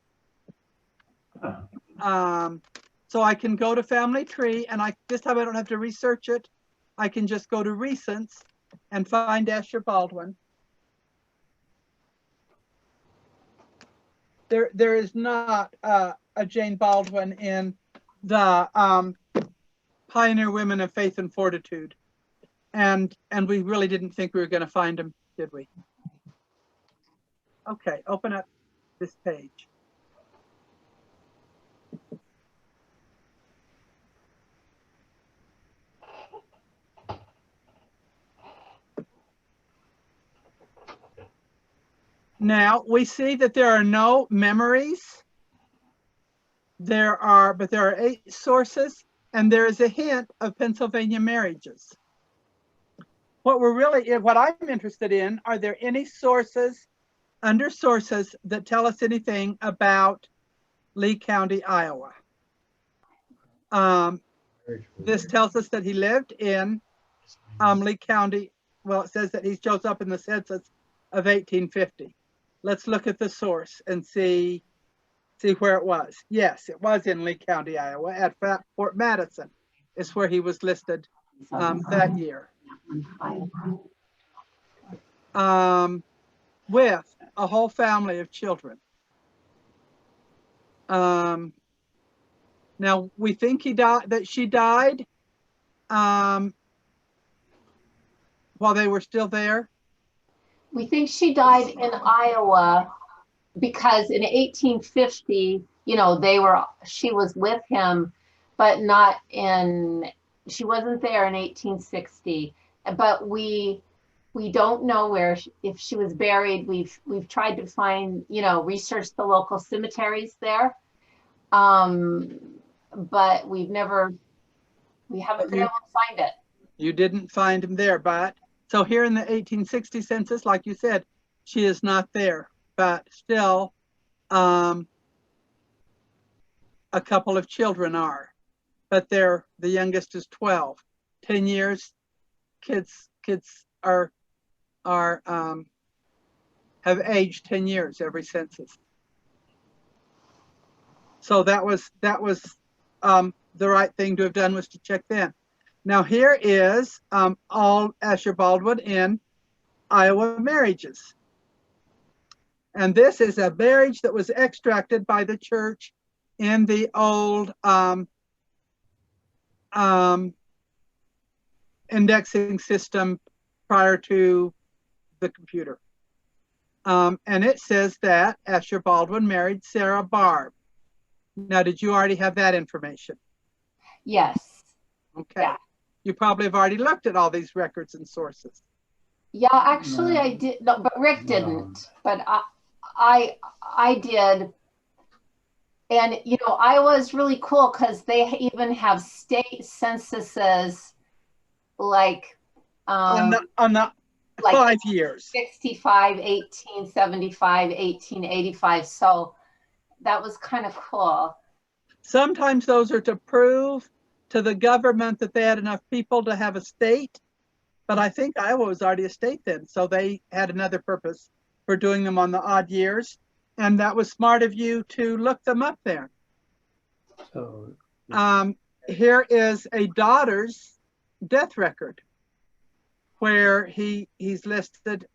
So I can go to Family Tree, and this time I don't have to research it. I can just go to Recents and find Asher Baldwin. There is not a Jane Baldwin in the Pioneer Women of Faith and Fortitude, and we really didn't think we were going to find him, did we? Okay, open up this page. Now we see that there are no memories. But there are 8 sources, and there is a hint of Pennsylvania marriages. What I'm interested in, are there any sources under sources that tell us anything about Lee County, Iowa? This tells us that he lived in Lee County. Well, it says that he shows up in the census of 1850. Let's look at the source and see where it was. Yes, it was in Lee County, Iowa, at Fort Madison is where he was listed that year. With a whole family of children. Now we think she died while they were still there. We think she died in Iowa because in 1850, she was with him, but she wasn't there in 1860. But we don't know if she was buried. We've tried to find, research the local cemeteries there. But we haven't been able to find it. You didn't find him there, but so here in the 1860 census, like you said, she is not there, but still a couple of children are, but the youngest is 12. 10 years, kids have aged 10 years every census. So that was the right thing to have done, was to check then. Now here is all Asher Baldwin in Iowa marriages. And this is a marriage that was extracted by the church in the old indexing system prior to the computer. And it says that Asher Baldwin married Sarah Barb. Now, did you already have that information? Yes. Okay. Yeah. You probably have already looked at all these records and sources. Yeah, actually I did, no, but Rick didn't, but I did. And, Iowa is really cool because they even have state censuses like On the like 5 years. 65, 1875, 1885. So that was kind of cool. Sometimes those are to prove to the government that they had enough people to have a state, but I think Iowa was already a state then, so they had another purpose for doing them on the odd years, and that was smart of you to look them up there. So here is a daughter's death record where he's listed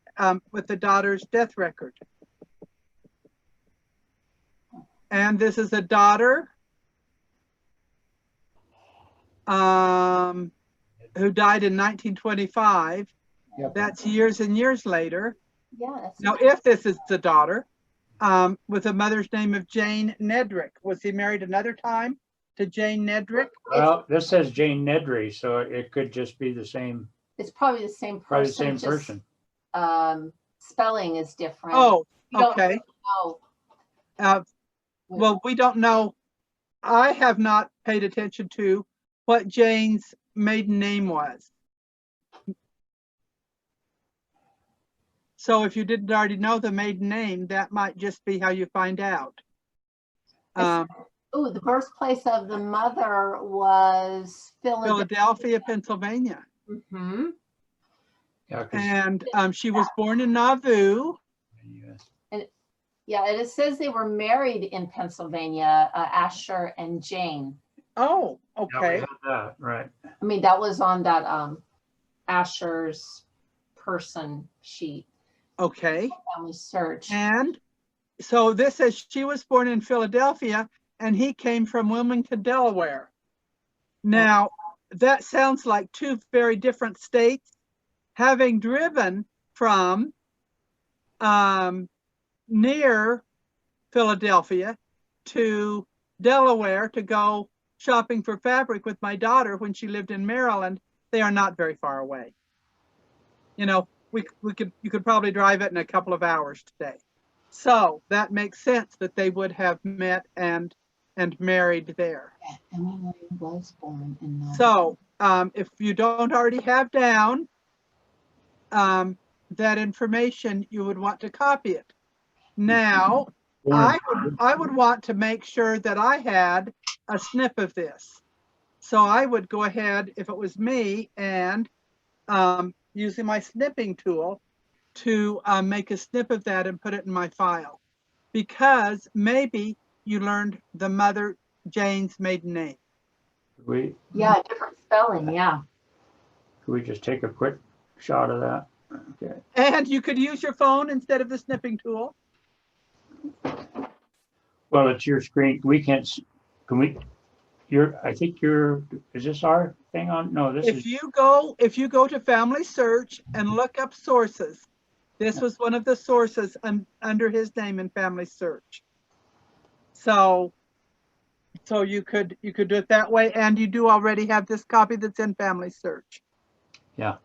with the daughter's death record. And this is a daughter who died in 1925. Yep. That's years and years later. Yeah, that's Now, if this is the daughter, with a mother's name of Jane Nedrick, was he married another time to Jane Nedrick? Well, this says Jane Nedry, so it could just be the same, it's probably the same person. probably the same just, person. Spelling is different. Oh, You don't okay. know. Well, we don't know. I have not paid attention to what Jane's maiden name was. So if you didn't already know the maiden name, that might just be how you find out. The birthplace of the mother was Philadelphia, Pennsylvania. Mm-hmm. Yeah, 'cause- And she was born in Nauvoo. yes. Yeah, it says they were married in Pennsylvania, Asher and Jane. Oh, Yeah, we okay. had that, right. I mean, that was on that Asher's person sheet, Okay. family search. And so this says she was born in Philadelphia and he came from Wilmington, Delaware. Now, that sounds like two very different states. Having driven from near Philadelphia to Delaware to go shopping for fabric with my daughter when she lived in Maryland, they are not very far away. You know, you could probably drive it in a couple of hours today. So that makes sense that they would have met and married there. Emily was born in So if you don't already have down that information, you would want to copy it. Now, I would want to make sure that I had a snip of this. So I would go ahead, if it was me, and using my snipping tool to make a snip of that and put it in my file. Because maybe you learned the mother Jane's maiden name. Yeah, different spelling, yeah. Could we just take a quick shot of that? Okay. And you could use your phone instead of the snipping tool. Well, it's your screen. We can't, can we, I think is this our thing on? No, this is. If you go to Family Search and look up sources, this was one of the sources under his name in Family Search. So you could do it that way, and you do already have this copy that's in Family Search. Yeah.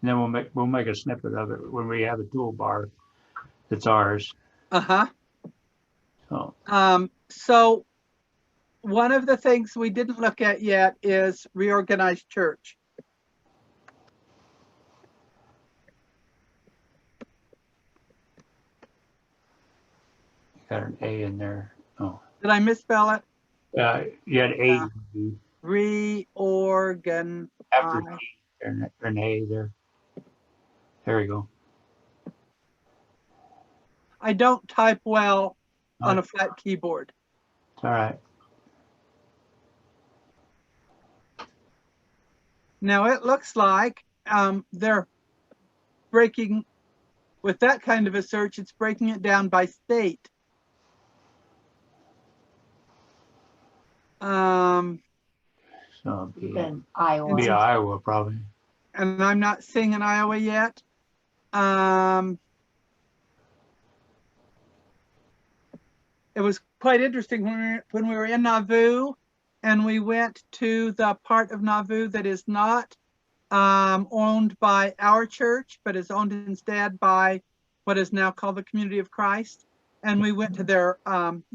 And then we'll make a snippet of it when we have a toolbar that's ours. Uh-huh. So. So one of the things we didn't look at yet is reorganized church. Got an A in there. Oh. Did I misspell it? You had A. Reorgan. After T, an A there. There we go. I don't type well on a flat keyboard. It's all right. Now it looks like they're breaking, with that kind of a search, it's breaking it down by state. So Then Iowa. be Iowa probably. And I'm not seeing in Iowa yet. It was quite interesting when we were in Nauvoo and we went to the part of Nauvoo that is not owned by our church, but is owned instead by what is now called the Community of Christ. And we went to their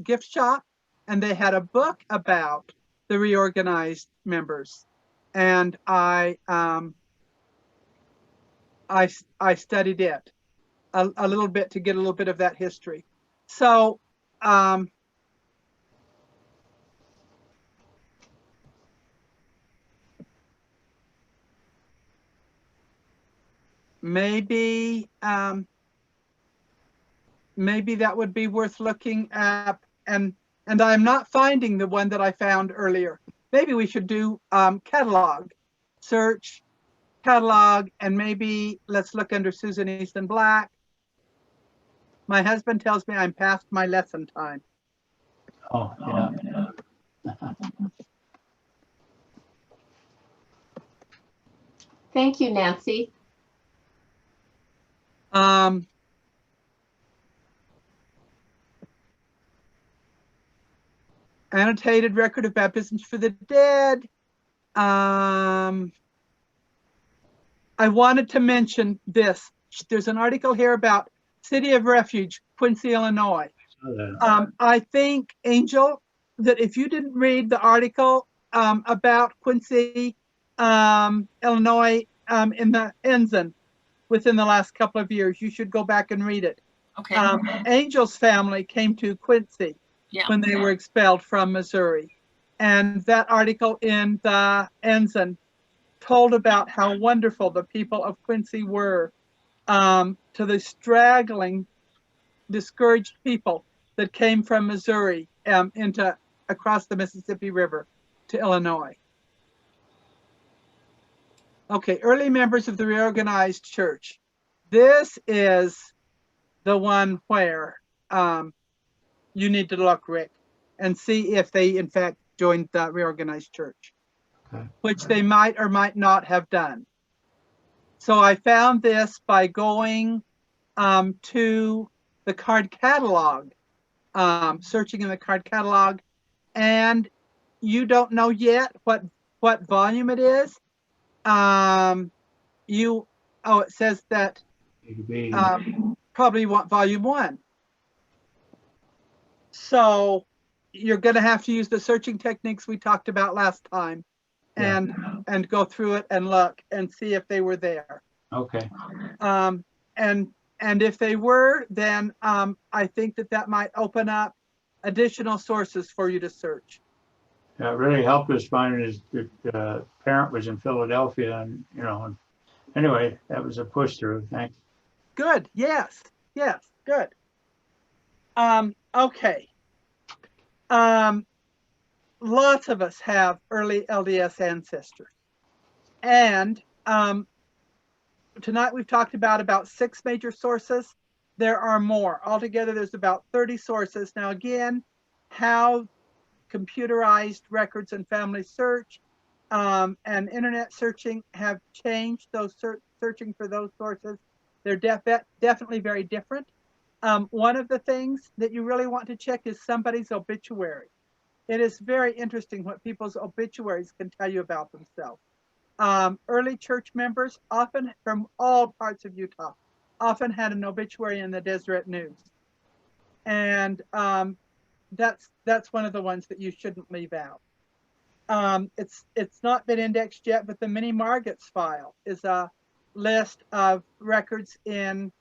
gift shop, and they had a book about the reorganized members. And I studied it a little bit to get a little bit of that history. So maybe that would be worth looking at. And I'm not finding the one that I found earlier. Maybe we should do catalog, search, catalog, and maybe let's look under Susan Easton Black. My husband tells me I'm past my lesson time. Oh, yeah. Thank you, Nancy. Annotated record of baptisms for the dead. I wanted to mention this. There's an article here about City of Refuge, Quincy, Illinois. I think, Angel, that if you didn't read the article about Quincy, Illinois, in the Ensign within the last couple of years, you should go back and read it. Okay. Angel's family came to Quincy when they were expelled from Missouri. And that article in the Ensign told about how wonderful the people of Quincy were to the straggling, discouraged people that came from Missouri across the Mississippi River to Illinois. Okay, early members of the reorganized church. This is the one where you need to look, Rick, and see if they in fact joined the reorganized church, which they might or might not have done. So I found this by going to the card catalog, searching in the card catalog, and you don't know yet what volume it is. It says that probably want volume 1. So you're going to have to use the searching techniques we talked about last time and go through it and look and see if they were there. Okay. And if they were, then I think that might open up additional sources for you to search. Yeah, it really helped us finding his parent was in Philadelphia, and anyway, that was a push through. Thanks. Good. Yes. Good. Okay. Lots of us have early LDS ancestors, and tonight we've talked about 6 major sources. There are more. Altogether, there's about 30 sources. Now, again, how computerized records and family search and internet searching have changed those searching for those sources. They're definitely very different. One of the things that you really want to check is somebody's obituary. It is very interesting what people's obituaries can tell you about themselves. Early church members, often from all parts of Utah, often had an obituary in the Deseret News. And that's one of the ones that you shouldn't leave out. It's not been indexed yet, but the Minnie Margot's file is a list of records in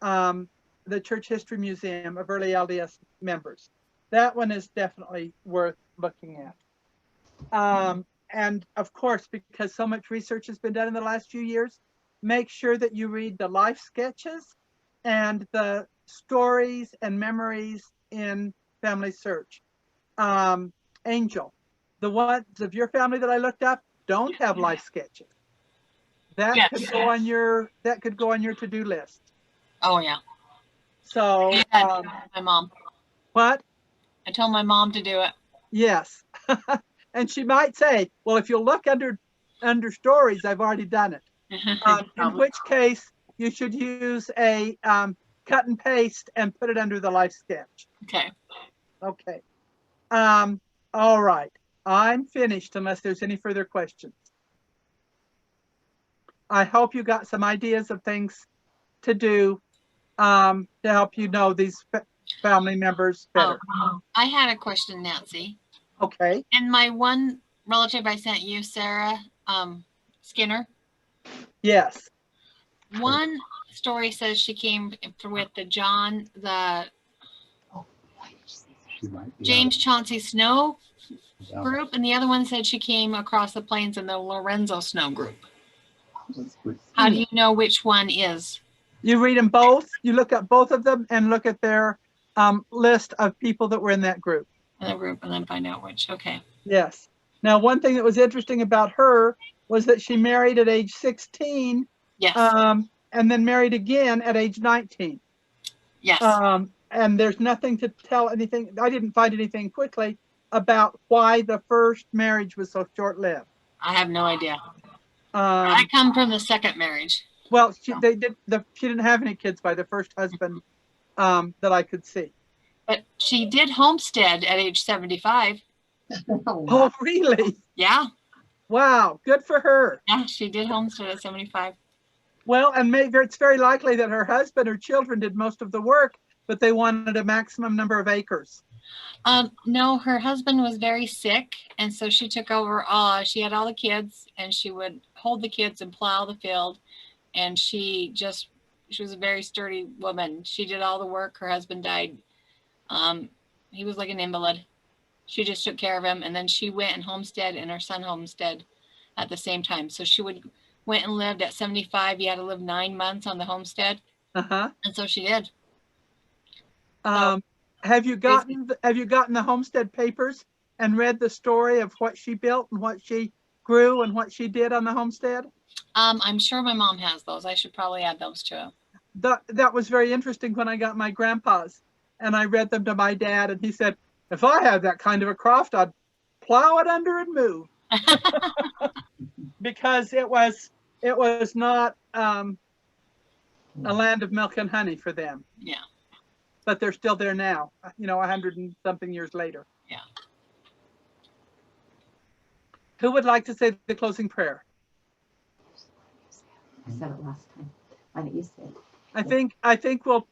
the Church History Museum of early LDS members. That one is definitely worth looking at. And of course, because so much research has been done in the last few years, make sure that you read the life sketches and the stories and memories in Family Search. Angel, the ones of your family that I looked up don't have life sketches. That could go on your to-do list. Oh yeah. So my mom. What? I told my mom to do it. Yes. And she might say, well, if you look under stories, I've already done it. In which case you should use a cut and paste and put it under the life sketch. Okay. Okay. All right. I'm finished unless there's any further questions. I hope you got some ideas of things to do to help you know these family members better. I had a question, Nancy. Okay. And my one relative I sent you, Sarah Skinner. Yes. One story says she came with the James Chauncey Snow group, and the other one said she came across the plains in the Lorenzo Snow group. How do you know which one is? You read them both. You look at both of them and look at their list of people that were in that group. In the group, and then find out which. Okay. Yes. Now, one thing that was interesting about her was that she married at age 16. Yes. And then married again at age 19. Yes. and there's nothing to tell anything. I didn't find anything quickly about why the first marriage was so short-lived. I have no idea. I come from the second marriage. Well, she didn't have any kids by the first husband that I could see. But she did homestead at age 75. Oh, really? Yeah. Wow, good for her. Yeah, she did homestead at 75. Well, and maybe it's very likely that her husband or children did most of the work, but they wanted a maximum number of acres. No, her husband was very sick, and so she took over. She had all the kids, and she would hold the kids and plow the field. And she was a very sturdy woman. She did all the work. Her husband died. He was like an invalid. She just took care of him, and then she went and homestead, and her son homestead at the same time. So she went and lived at 75. You had to live 9 months on the homestead, and so she did. Have you gotten the homestead papers and read the story of what she built and what she grew and what she did on the homestead? I'm sure my mom has those. I should probably add those to it. That was very interesting when I got my grandpa's, and I read them to my dad, and he said, if I had that kind of a croft, I'd plow it under and move. Because it was not a land of milk and honey for them. Yeah. But they're still there now, 100 and something years later. Yeah. Who would like to say the closing prayer? I said it last time. Why don't you say it? I think we'll,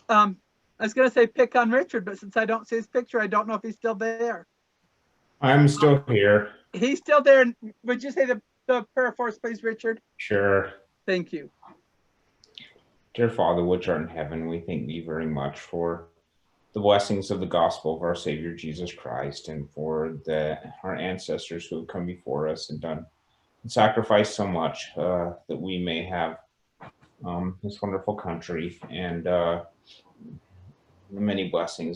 I was going to say pick on Richard, but since I don't see his picture, I don't know if he's still there. I'm still here. He's still there. Would you say the prayer for us, please, Richard? Sure. Thank you. Dear Father, which art in heaven, we thank thee very much for the blessings of the gospel of our Savior Jesus Christ, and for our ancestors who have come before us and done and sacrificed so much that we may have this wonderful country, and the many blessings